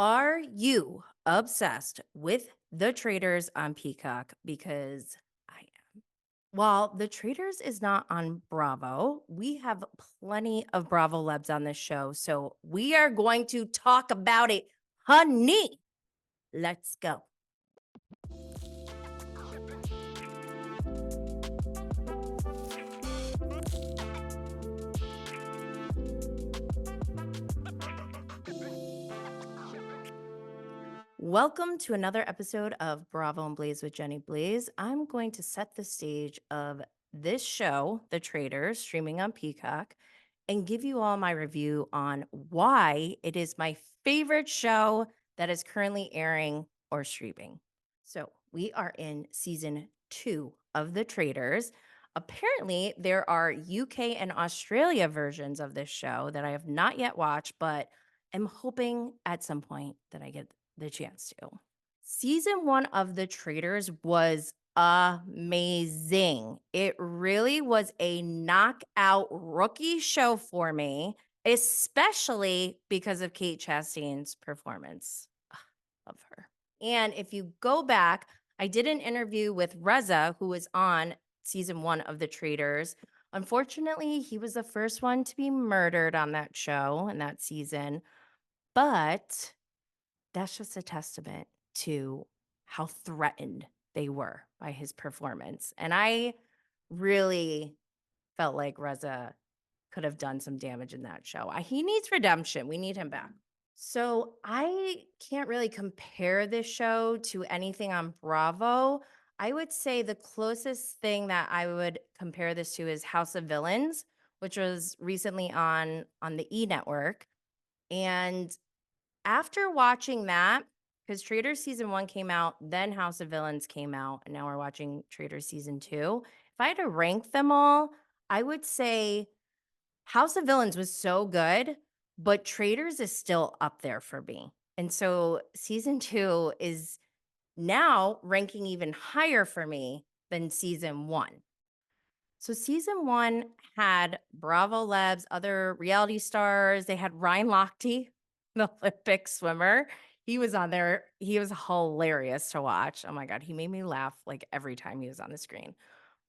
Are you obsessed with the Traitors on Peacock? Because I am. While the Traitors is not on Bravo, we have plenty of Bravo Lebs on this show. So we are going to talk about it, honey. Let's go. Welcome to another episode of Bravo and Blaze with Jenny Blaze. I'm going to set the stage of this show, The Traitors, streaming on Peacock, and give you all my review on why it is my favorite show that is currently airing or streaming. So, we are in season 2 of The Traitors. Apparently, there are UK and Australia versions of this show that I have not yet watched, but am hoping at some point that I get the chance to. Season 1 of The Traitors was amazing. It really was a knockout rookie show for me, especially because of Kate Chastain's performance. Ugh, love her. And if you go back, I did an interview with Reza, who was on season 1 of The Traitors. Unfortunately, he was the first one to be murdered on that show and that season, but that's just a testament to how threatened they were by his performance. And I really felt like Reza could have done some damage in that show. He needs redemption. We need him back. So I can't really compare this show to anything on Bravo. I would say the closest thing that I would compare this to is House of Villains, which was recently on the E network. And after watching that, because Traitors season 1 came out, then House of Villains came out, and now we're watching Traitors season 2. If I had to rank them all, I would say House of Villains was so good, but Traitors is still up there for me. And so season 2 is now ranking even higher for me than season 1. So season 1 had Bravo Labs, other reality stars. They had Ryan Lochte, the Olympic swimmer. He was on there. He was hilarious to watch. Oh my God. He made me laugh like every time he was on the screen.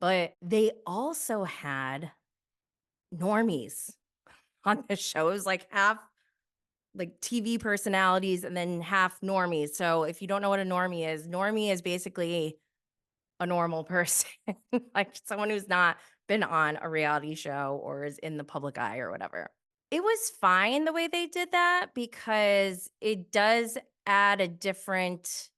But they also had normies on the show. It was like half like TV personalities and then half normies. So if you don't know what a normie is basically a normal person, like someone who's not been on a reality show or is in the public eye or whatever. It was fine the way they did that because it does add a different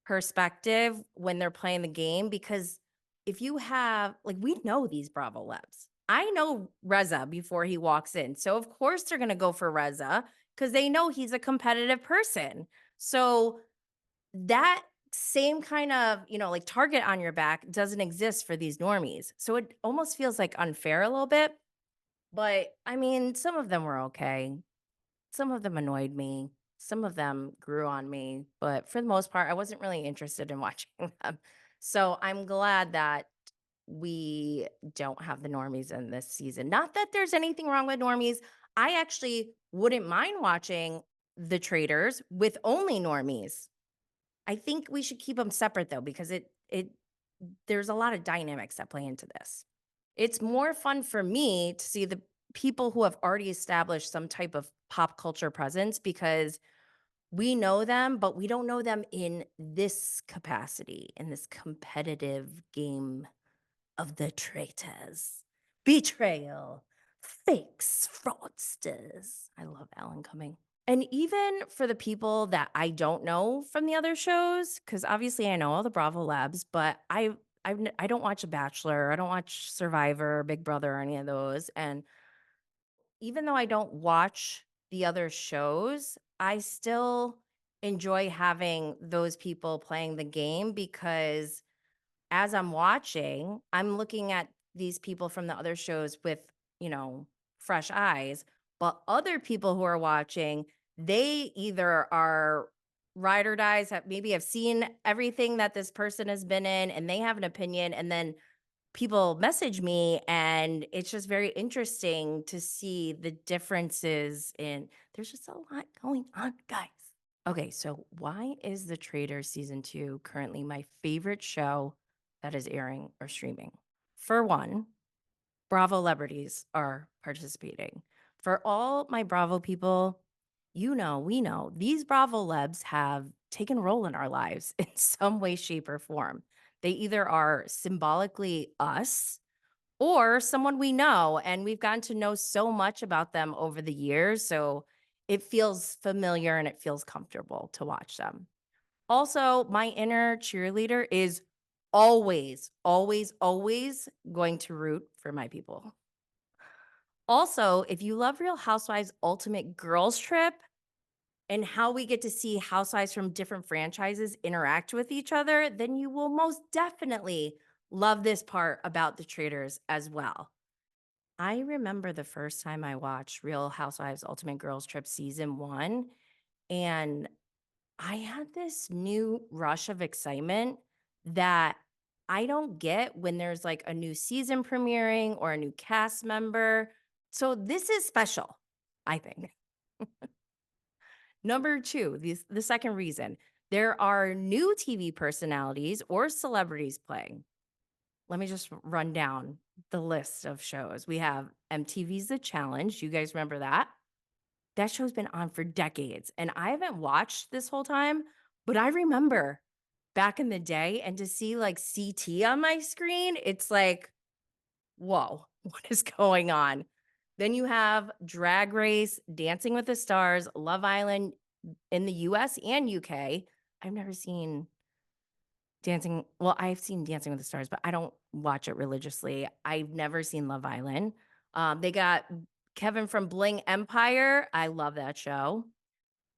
perspective when they're playing the game. Because if you have, like, we know these Bravo Lebs. I know Reza before he walks in. So, of course, they're going to go for Reza because they know he's a competitive person. So, that same kind of, like target on your back doesn't exist for these normies. So it almost feels like unfair a little bit. But I mean, some of them were okay. Some of them annoyed me. Some of them grew on me. But for the most part, I wasn't really interested in watching them. So I'm glad that we don't have the normies in this season. Not that there's anything wrong with normies. I actually wouldn't mind watching the Traitors with only normies. I think we should keep them separate though, because it there's a lot of dynamics that play into this. It's more fun for me to see the people who have already established some type of pop culture presence because we know them, but we don't know them in this capacity, in this competitive game of the traitors, betrayal, fakes, fraudsters. I love Allan Cummings. And even for the people that I don't know from the other shows, because obviously I know all the Bravo Labs, but I don't watch The Bachelor, I don't watch Survivor, Big Brother, or any of those. And even though I don't watch the other shows, I still enjoy having those people playing the game because as I'm watching, I'm looking at these people from the other shows with, fresh eyes. But other people who are watching, they either are ride or dies, have seen everything that this person has been in, and they have an opinion. And then people message me, and it's just very interesting to see the differences in there's just a lot going on, guys. Okay, so why is The Traitors season 2 currently my favorite show that is airing or streaming? For one, Bravo celebrities are participating. For all my Bravo people, we know these Bravo lebs have taken a role in our lives in some way, shape, or form. They either are symbolically us or someone we know, and we've gotten to know so much about them over the years. So it feels familiar and it feels comfortable to watch them. Also, my inner cheerleader is always, always, always going to root for my people. Also, if you love Real Housewives Ultimate Girls Trip and how we get to see housewives from different franchises interact with each other, then you will most definitely love this part about the Traitors as well. I remember the first time I watched Real Housewives Ultimate Girls Trip season 1, and I had this new rush of excitement that I don't get when there's like a new season premiering or a new cast member. So this is special, I think. Number 2, the second reason, there are new TV personalities or celebrities playing. Let me just run down the list of shows. We have MTV's The Challenge. You guys remember that? That show's been on for decades, and I haven't watched this whole time, but I remember back in the day, and to see, like, CT on my screen, it's like, "Whoa, what is going on?" Then you have Drag Race, Dancing with the Stars, Love Island in the US and UK. I've never seen I've seen Dancing with the Stars, but I don't watch it religiously. I've never seen Love Island. They got Kevin from Bling Empire. I love that show.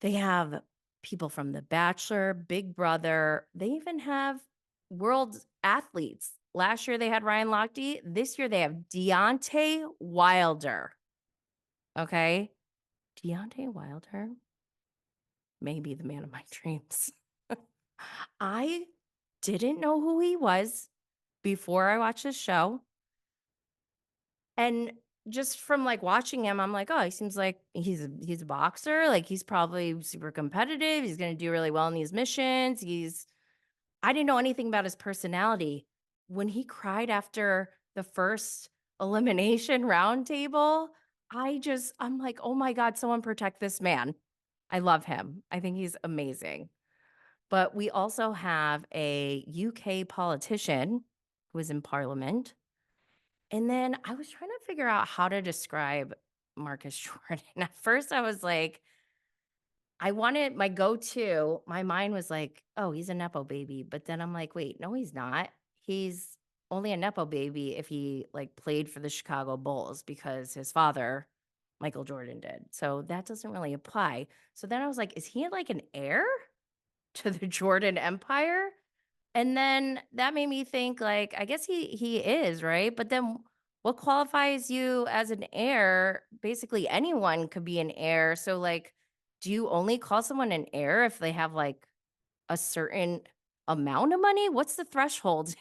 They have people from The Bachelor, Big Brother. They even have world athletes. Last year they had Ryan Lochte. This year they have Deontay Wilder. Okay. Deontay Wilder may be the man of my dreams. I didn't know who he was before I watched this show. And just from like watching him, I'm like, oh, he seems like he's a boxer. Like he's probably super competitive. He's gonna do really well in these missions. I didn't know anything about his personality. When he cried after the first elimination roundtable, I'm like, oh my God, someone protect this man. I love him. I think he's amazing. But we also have a UK politician who is in parliament. And then I was trying to figure out how to describe Marcus Jordan. At first, I was like, I wanted my go-to. My mind was like, oh, he's a Nepo baby. But then I'm like, wait, no, he's not. He's only a Nepo baby if he like played for the Chicago Bulls because his father, Michael Jordan, did. So that doesn't really apply. So then I was like, is he like an heir to the Jordan Empire? And then that made me think like, I guess he is, right? But then what qualifies you as an heir? Basically anyone could be an heir. So like, do you only call someone an heir if they have like a certain amount of money? What's the threshold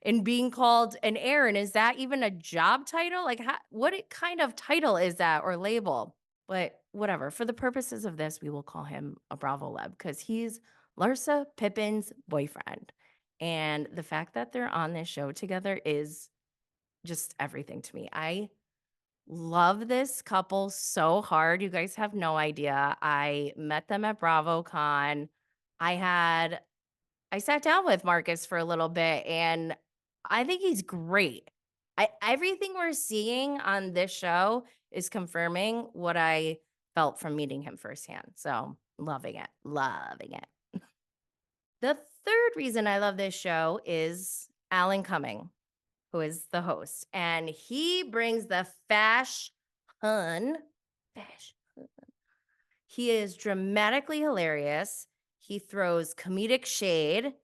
in being called an heir? And is that even a job title? Like kind of title is that or label? But whatever. For the purposes of this, we will call him a Bravo Leb because he's Larsa Pippin's boyfriend. And the fact that they're on this show together is just everything to me. I love this couple so hard. You guys have no idea. I met them at BravoCon. I had I sat down with Marcus for a little bit and I think he's great. Everything we're seeing on this show is confirming what I felt from meeting him firsthand. So, loving it. Loving it. The third reason I love this show is Allan Cumming, who is the host, and he brings the fashion. Fashion. He is dramatically hilarious. He throws comedic shade,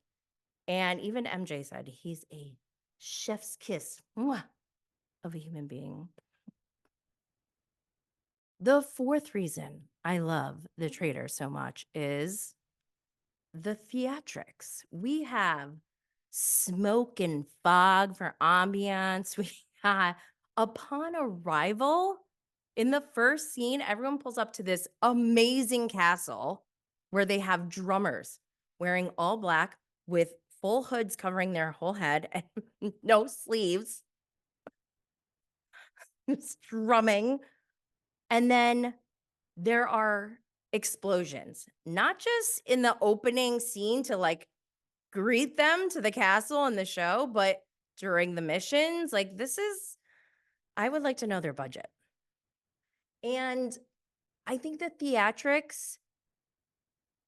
and even MJ said he's a chef's kiss mwah, of a human being. The fourth reason I love The Traitor so much is the theatrics. We have smoke and fog for ambiance. We got upon arrival in the first scene, everyone pulls up to this amazing castle where they have drummers wearing all black with full hoods covering their whole head and no sleeves, strumming. And then there are explosions, not just in the opening scene to like greet them to the castle and the show, but during the missions. Like, I would like to know their budget. And I think the theatrics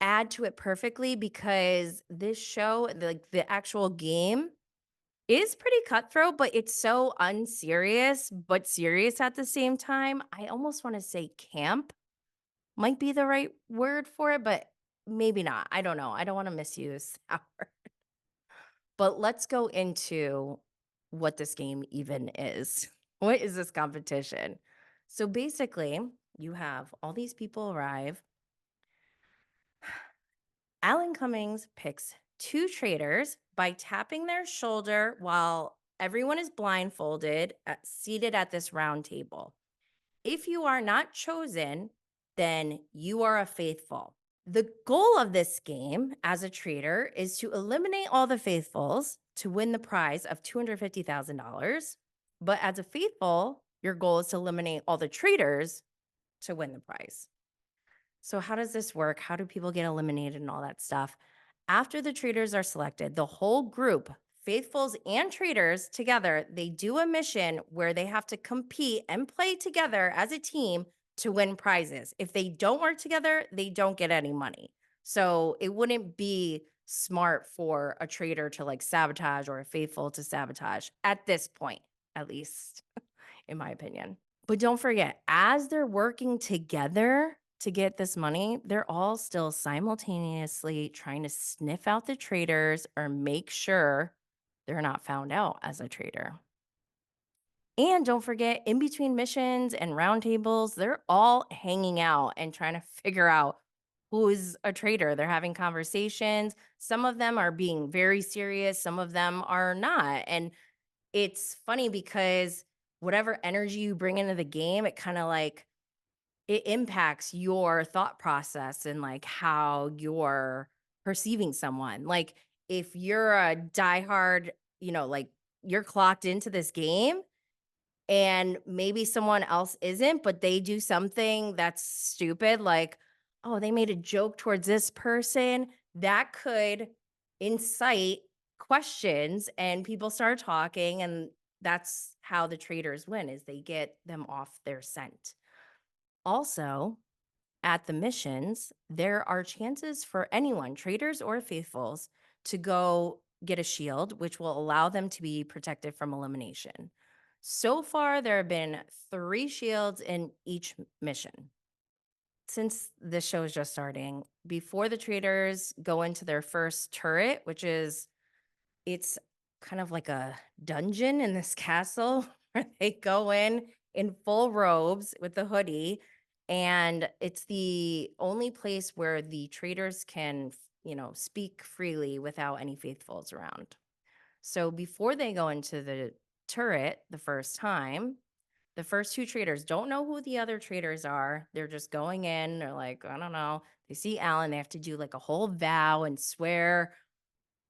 add to it perfectly because this show, like the actual game, is pretty cutthroat, but it's so unserious, but serious at the same time. I almost want to say camp might be the right word for it, but maybe not. I don't know. I don't want to misuse that word. But let's go into what this game even is. What is this competition? So basically, you have all these people arrive. Allan Cummings picks two traitors by tapping their shoulder while everyone is blindfolded, seated at this round table. If you are not chosen, then you are a faithful. The goal of this game as a traitor is to eliminate all the faithfuls to win the prize of $250,000. But as a faithful, your goal is to eliminate all the traitors to win the prize. So, how does this work? How do people get eliminated and all that stuff? After the traitors are selected, the whole group, faithfuls and traitors together, they do a mission where they have to compete and play together as a team to win prizes. If they don't work together, they don't get any money. So, it wouldn't be smart for a traitor to like sabotage or a faithful to sabotage at this point, at least, in my opinion. But don't forget, as they're working together to get this money, they're all still simultaneously trying to sniff out the traitors or make sure they're not found out as a traitor. And don't forget, in between missions and roundtables, they're all hanging out and trying to figure out who is a traitor. They're having conversations. Some of them are being very serious, some of them are not. And it's funny because whatever energy you bring into the game, it kind of like it impacts your thought process and like how you're perceiving someone. Like if you're a diehard, like you're clocked into this game and maybe someone else isn't, but they do something that's stupid, like, oh, they made a joke towards this person, that could incite questions and people start talking. And that's how the traders win is they get them off their scent. Also, at the missions, there are chances for anyone, traders or faithfuls, to go get a shield, which will allow them to be protected from elimination. So far, there have been 3 shields in each mission. Since this show is just starting, before the traders go into their first turret, it's kind of like a dungeon in this castle where they go in full robes with the hoodie, and it's the only place where the traders can, speak freely without any faithfuls around. So before they go into the turret the first time, the first 2 traders don't know who the other traders are. They're just going in. They're like, I don't know. They see Alan. They have to do like a whole vow and swear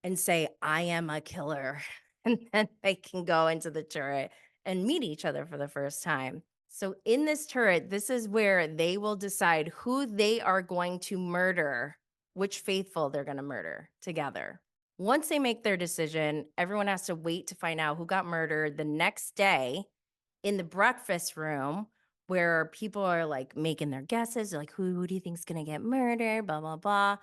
and say, I am a killer. And then they can go into the turret and meet each other for the first time. So, in this turret, this is where they will decide who they are going to murder, which faithful they're going to murder together. Once they make their decision, everyone has to wait to find out who got murdered the next day in the breakfast room where people are like making their guesses. They're like, who do you think's going to get murdered? Blah, blah, blah.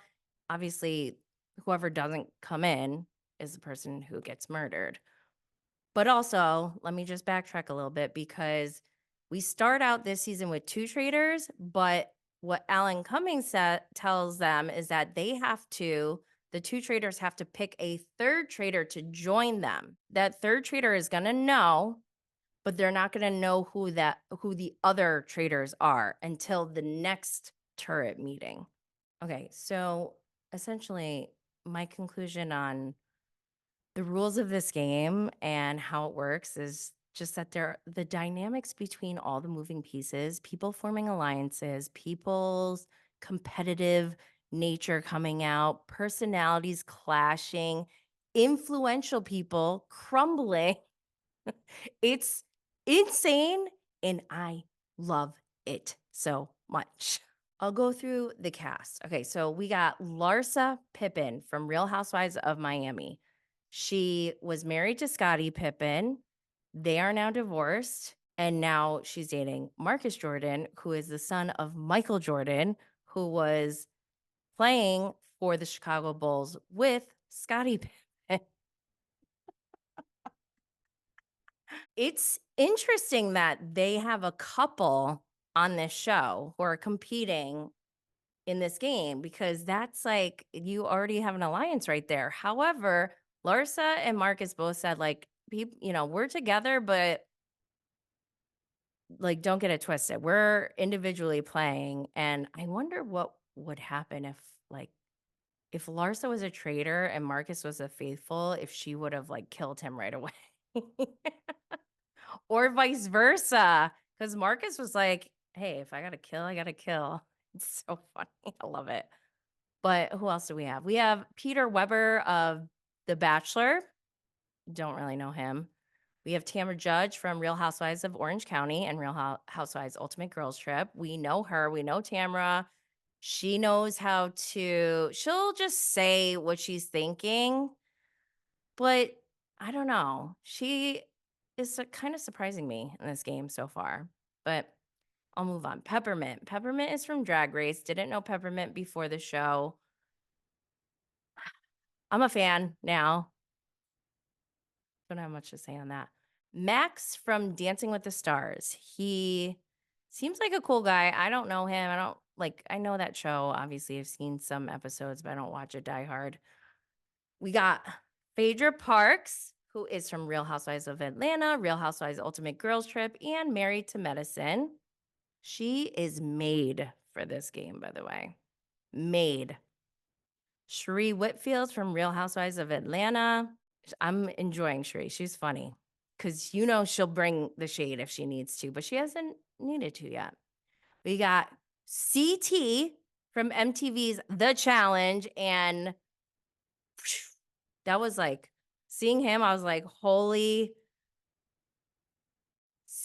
Obviously, whoever doesn't come in is the person who gets murdered. But also, let me just backtrack a little bit because we start out this season with 2 traders, but what Allan Cummings tells them is that the 2 traders have to pick a third trader to join them. That third trader is going to know, but they're not going to know who the other traders are until the next turret meeting. Okay, so essentially, my conclusion on The rules of this game and how it works is just that the dynamics between all the moving pieces, people forming alliances, people's competitive nature coming out, personalities clashing, influential people crumbling. It's insane and I love it so much. I'll go through the cast. Okay, so we got Larsa Pippen from Real Housewives of Miami. She was married to Scottie Pippen. They are now divorced. And now she's dating Marcus Jordan, who is the son of Michael Jordan, who was playing for the Chicago Bulls with Scottie Pippen. It's interesting that they have a couple on this show who are competing in this game because that's like you already have an alliance right there. However, Larsa and Marcus both said like we're together, but like don't get it twisted. We're individually playing, and I wonder what would happen like if Larsa was a traitor and Marcus was a faithful, if she would have like killed him right away. Or vice versa. Because Marcus was like, hey, if I gotta kill, I gotta kill. It's so funny. I love it. But who else do we have? We have Peter Weber of The Bachelor. Don't really know him. We have Tamra Judge from Real Housewives of Orange County and Real Housewives Ultimate Girls Trip. We know her. We know Tamra. She knows how to, she'll just say what she's thinking, but I don't know. She is kind of surprising me in this game so far, but I'll move on. Peppermint. Peppermint is from Drag Race. Didn't know Peppermint before the show. I'm a fan now. Don't have much to say on that. Max from Dancing with the Stars. He seems like a cool guy. I don't know him. I know that show. Obviously, I've seen some episodes, but I don't watch it die hard. We got Fadra Parks, who is from Real Housewives of Atlanta, Real Housewives Ultimate Girls Trip, and Married to Medicine. She is made for this game, by the way. Made. Shere Whitfield from Real Housewives of Atlanta. I'm enjoying Sheree. She's funny because she'll bring the shade if she needs to, but she hasn't needed to yet. We got CT from MTV's The Challenge, and that was like seeing him. I was like, holy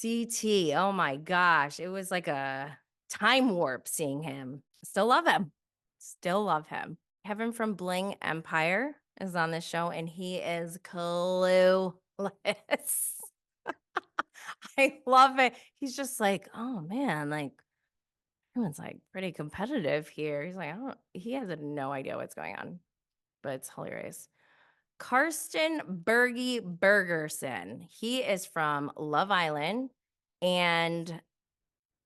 CT! Oh my gosh, it was like a time warp seeing him. Still love him. Still love him. Kevin from Bling Empire is on this show, and he is clueless. I love it. He's just like, oh man, like everyone's like pretty competitive here. He's like, he has no idea what's going on, but it's hilarious. Karsten Bergie Bergerson. He is from Love Island, and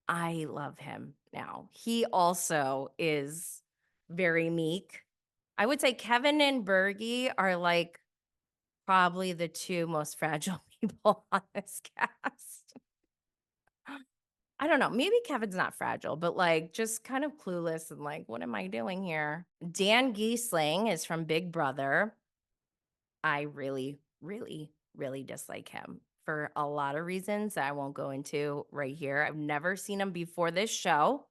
I love him now. He also is very meek. I would say Kevin and Bergie are like probably the two most fragile people on this cast. I don't know. Maybe Kevin's not fragile, but like just kind of clueless and like, what am I doing here? Dan Giesling is from Big Brother. I really, really, really dislike him for a lot of reasons that I won't go into right here. I've never seen him before this show.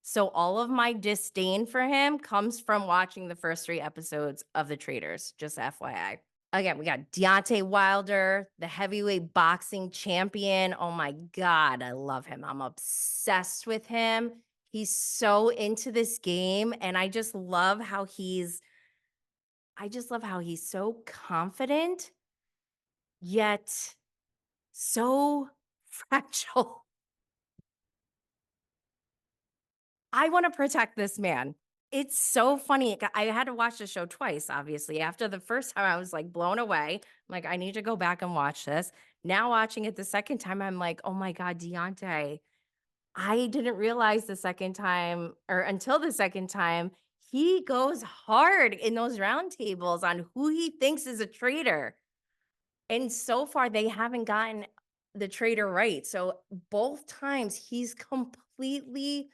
So all of my disdain for him comes from watching the first 3 episodes of The Traitors, just FYI. Again, we got Deontay Wilder, the heavyweight boxing champion. Oh my God, I love him. I'm obsessed with him. He's so into this game. And I just love how he's so confident, yet so fragile. I want to protect this man. It's so funny. I had to watch the show twice, obviously. After the first time, I was like blown away. I'm like, I need to go back and watch this. Now, watching it the second time, I'm like, oh my God, Deonte. I didn't realize the second time or until the second time, he goes hard in those roundtables on who he thinks is a traitor. And so far, they haven't gotten the traitor right. So both times, he's completely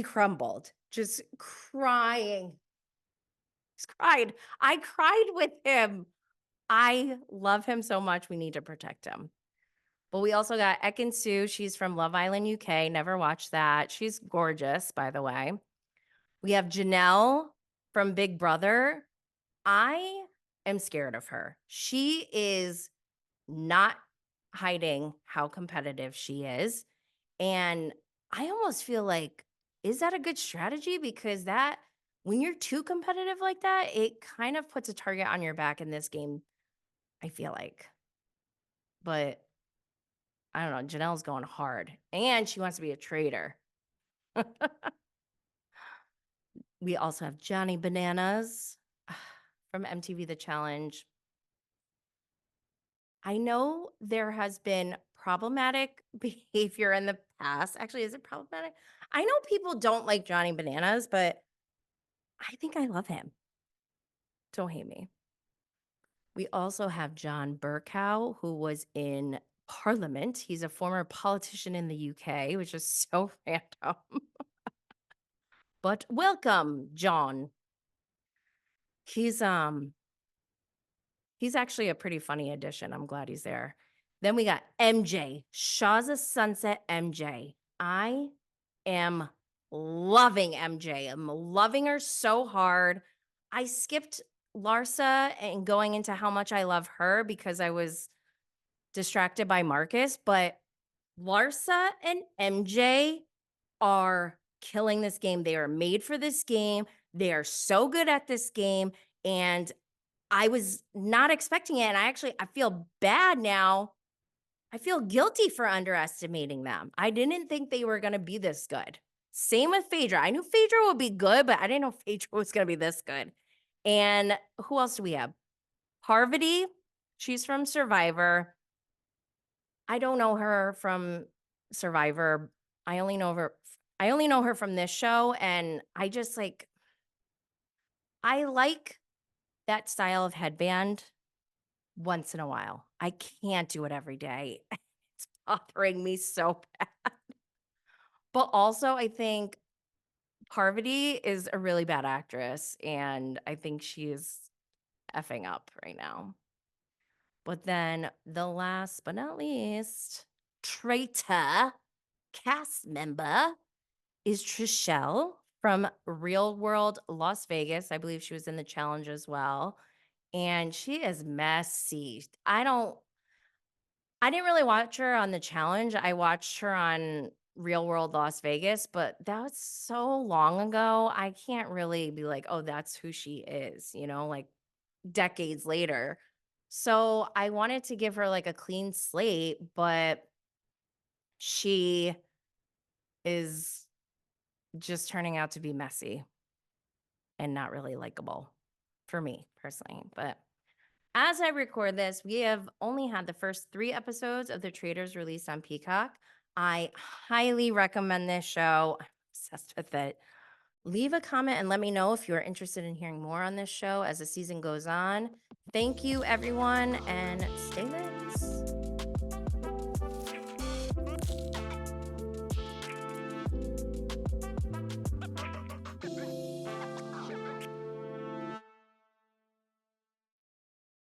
crumbled, just crying, He's cried. I cried with him. I love him so much. We need to protect him. But we also got Ekin Sue. She's from Love Island, UK. Never watched that. She's gorgeous, by the way. We have Janelle from Big Brother. I am scared of her. She is not hiding how competitive she is. And I almost feel like, is that a good strategy? Because that, when you're too competitive like that, it kind of puts a target on your back in this game, I feel like. But I don't know. Janelle's going hard and she wants to be a traitor. We also have Johnny Bananas from MTV The Challenge. I know there has been problematic behavior in the past. Actually, is it problematic? I know people don't like Johnny Bananas, but I think I love him. Don't hate me. We also have John Burkow, who was in Parliament. He's a former politician in the UK, which is so random. But welcome, John. He's He's actually a pretty funny addition. I'm glad he's there. Then we got MJ, Shaw's a Sunset MJ. I am loving MJ. I'm loving her so hard. I skipped Larsa and going into how much I love her because I was distracted by Marcus, but Larsa and MJ are killing this game. They are made for this game. They are so good at this game. And I was not expecting it, and I feel bad now. I feel guilty for underestimating them. I didn't think they were gonna be this good. Same with Phaedra. I knew Phaedra would be good, but I didn't know Phaedra was gonna be this good. And who else do we have? Parvati, she's from Survivor. I don't know her from Survivor. I only know her from this show, and I just, I like that style of headband. Once in a while. I can't do it every day. It's bothering me so bad. But also, I think Parvati is a really bad actress, and I think she's effing up right now. But then the last but not least, traitor cast member is Trishelle from Real World Las Vegas. I believe she was in the challenge as well. And she is messy. I didn't really watch her on the challenge. I watched her on Real World Las Vegas, but that was so long ago. I can't really be like, oh, that's who she is, like decades later. So I wanted to give her like a clean slate, but she is just turning out to be messy and not really likable for me personally. But as I record this, we have only had the first 3 episodes of The Traitors released on Peacock. I highly recommend this show. I'm obsessed with it. Leave a comment and let me know if you're interested in hearing more on this show as the season goes on. Thank you, everyone, and stay lit.